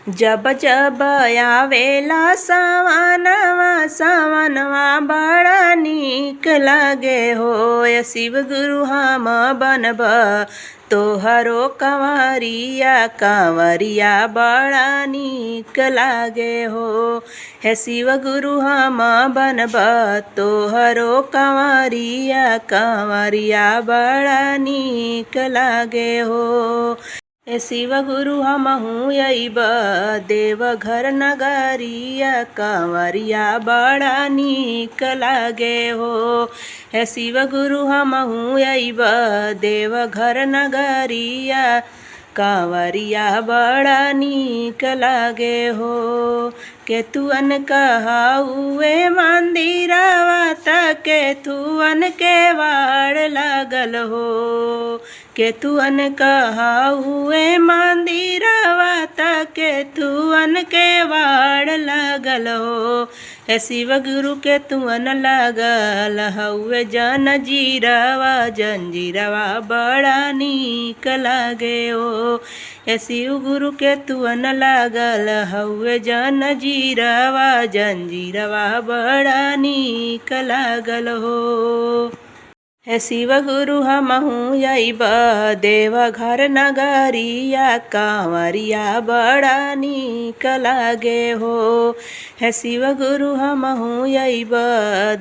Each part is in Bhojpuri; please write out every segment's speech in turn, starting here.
जब जब आवेला सावनवा बड़ा नीक लागे हो। शिव गुरु हम बनब तोहरो कंवरिया बड़ा नीक लागे हो। हे शिव गुरु हम बनब तोहरो कंवरिया बड़ा नीक लागे हो। हे शिव गुरु हमहू अइब देवघर नगरिया कंवरिया बड़ा नीक लागे हो। हे शिव गुरु हमहू अइब देवघर नगरिया कंवरिया बड़ा नीक लागे हो। केतुअन कहाउए मंदिरवा त केतुअन के वाड़ लागल हो। केतुअन कहाउए मंदिरवा त केतुअन के वाड़ लागल हो। हे शिव गुरु केतुअन लागल हउए जंजीरवा बड़ा नीक लागे हो। हे शिव गुरु केतुअन लागल हउए जंजीरवा बड़ा नीक लागल हो। हे शिव गुरु हमहू अइब देवघर नगरिया कंवरिया बड़ा नीक लागे हो। हे शिव गुरु हमहू अइब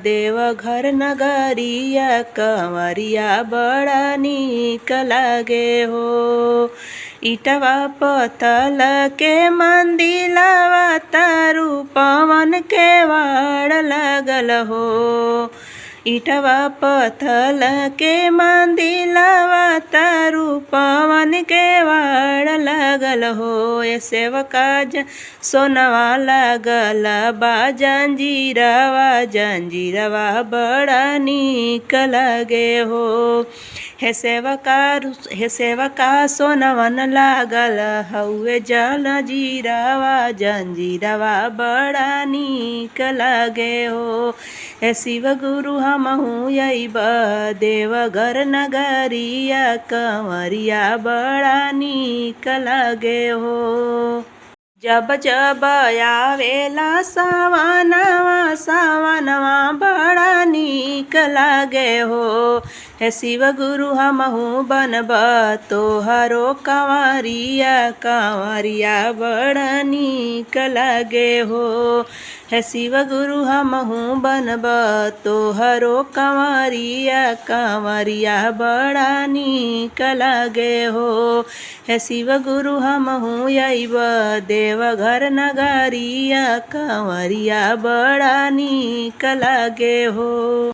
देवघर नगरिया कंवरिया बड़ा नीक लागे हो। इटवा पत्थल के मंदिलवा तारू पवन के वाड़ लगल हो। इटवा पत्थल के मंदिलवा तारू पवन के वाड़ लगल हो। ये सेवका सोनवा लगल बा जंजीरवा बड़ा नीक लगे हो। हे सेवका सोनवन लागल हउए जंजीरवा बड़ा नीक लगे हो। हे शिव गुरु हमहू अइब देवघर नगरिया कंवरिया बड़ा नीक लगे हो। जब जब आवेला सावनवा बड़ा नीक लागे हो। हे शिव गुरु हमहू बनब तोहरो कंवरिया बड़ा नीक लागे हो। हे शिव गुरु हमहू बनब तोहरो कंवरिया बड़ा नीक लागे हो। हे शिव गुरु हमहू अइब देवघर नगरिया कंवरिया बड़ा नीक लागे हो।